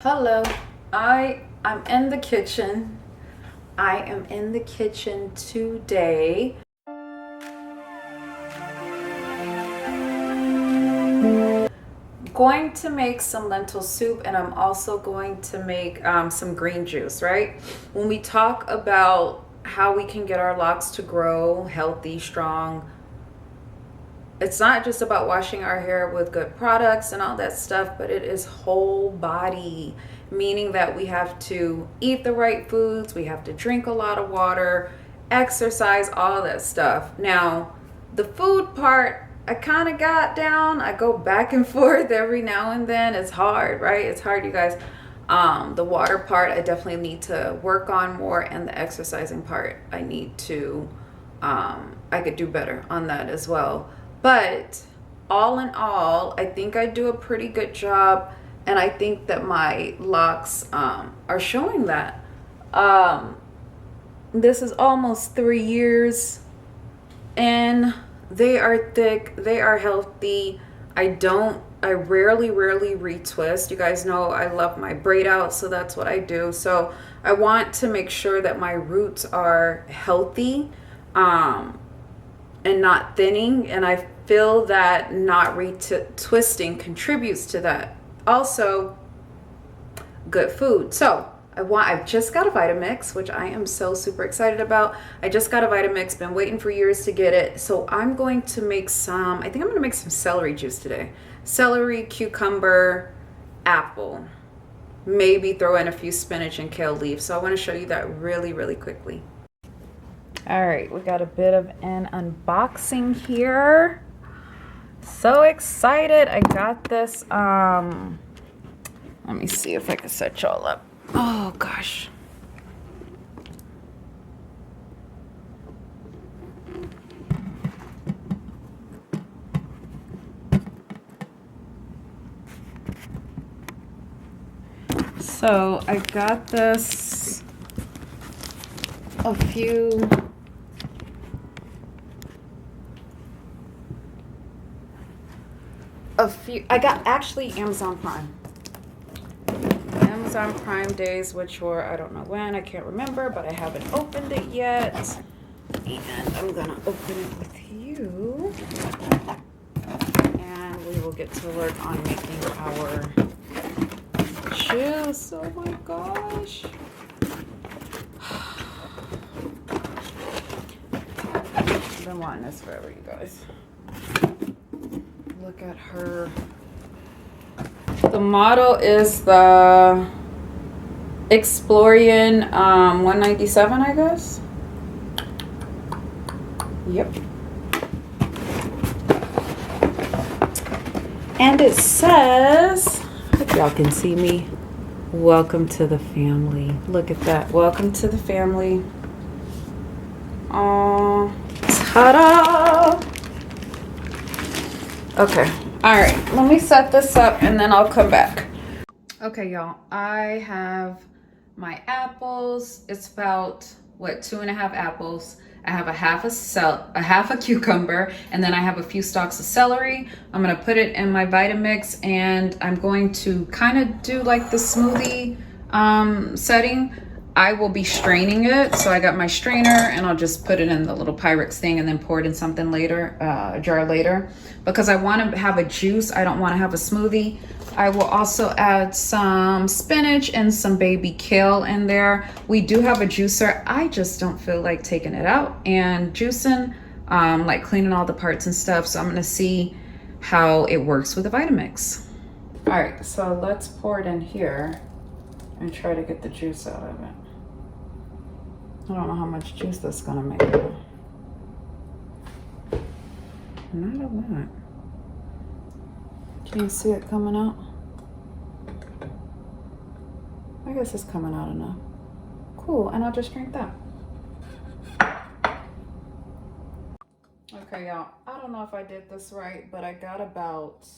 Hello, I'm in the kitchen. I am in the kitchen today. Going to make some lentil soup, and I'm also going to make some green juice, right? When we talk about how we can get our locks to grow healthy, strong, it's not just about washing our hair with good products and all that stuff, but it is whole body, meaning that we have to eat the right foods, we have to drink a lot of water, exercise, all that stuff. Now, the food part, I kind of got down. I go back and forth every now and then. It's hard, right? It's hard, you guys. The water part, I definitely need to work on more, and the exercising part, I need to, I could do better on that as well. But all in all, I think I do a pretty good job, and I think that my locks are showing that. This is almost 3 years, and they are thick, they are healthy. I rarely retwist. You guys know I love my braid out, so that's what I do. So I want to make sure that my roots are healthy. And not thinning, and I feel that not twisting contributes to that. Also, good food. So I've just got a Vitamix, which I am so super excited about. I just got a Vitamix, been waiting for years to get it. So I'm going to make I think I'm going to make some celery juice today. Celery, cucumber, apple. Maybe throw in a few spinach and kale leaves. So I want to show you that really quickly. All right, we got a bit of an unboxing here. So excited. I got this. Let me see if I can set y'all up. Oh gosh. So I got this I got actually Amazon Prime days, which were, I don't know when, I can't remember, but I haven't opened it yet. And I'm gonna open it with you. And we will get to work on making our juice. Oh my gosh. I've been wanting this forever, you guys. Look at her. The model is the Explorian 197, I guess. Yep. And it says, hope y'all can see me, welcome to the family. Look at that. Welcome to the family. Oh, ta-da! Okay. All right. Let me set this up and then I'll come back. Okay, y'all. I have my apples. It's about, what, 2.5 apples. I have a half a cucumber, and then I have a few stalks of celery. I'm gonna put it in my Vitamix, and I'm going to kind of do like the smoothie setting. I will be straining it, so I got my strainer, and I'll just put it in the little Pyrex thing and then pour it in something later, a jar later, because I want to have a juice. I don't want to have a smoothie. I will also add some spinach and some baby kale in there. We do have a juicer. I just don't feel like taking it out and juicing, like cleaning all the parts and stuff. So I'm gonna see how it works with the Vitamix. All right, so let's pour it in here and try to get the juice out of it. I don't know how much juice that's gonna make. Not a lot. Can you see it coming out? I guess it's coming out enough. Cool, and I'll just drink that. Okay, y'all, I don't know if I did this right, but I got about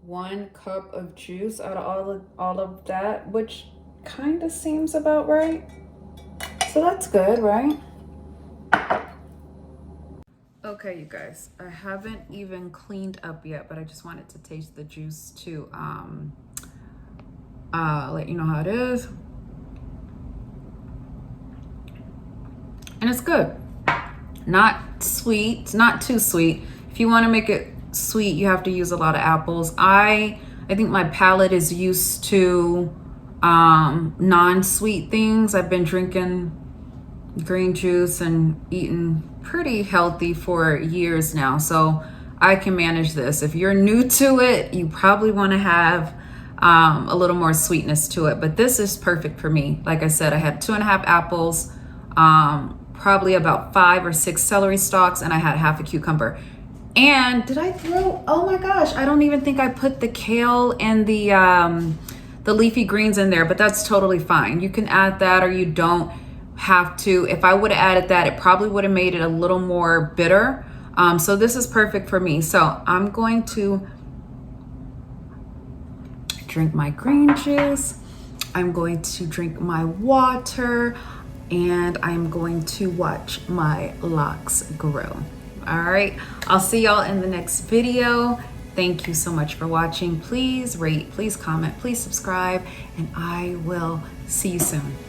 1 cup of juice out of all of that, which kind of seems about right. So that's good, right? Okay, you guys, I haven't even cleaned up yet, but I just wanted to taste the juice to let you know how it is. And it's good. Not sweet, not too sweet. If you want to make it sweet, you have to use a lot of apples. I think my palate is used to non-sweet things. I've been drinking green juice and eating pretty healthy for years now, so I can manage this. If you're new to it, you probably want to have a little more sweetness to it, but this is perfect for me. Like I said, I had 2.5 apples, probably about 5 or 6 celery stalks, and I had half a cucumber. And did I throw, oh my gosh, I don't even think I put the kale and the leafy greens in there, but that's totally fine. You can add that or you don't have to. If I would have added that, it probably would have made it a little more bitter. So this is perfect for me. So I'm going to drink my green juice. I'm going to drink my water, and I'm going to watch my locs grow. All right, I'll see y'all in the next video. Thank you so much for watching. Please rate, please comment, please subscribe, and I will see you soon.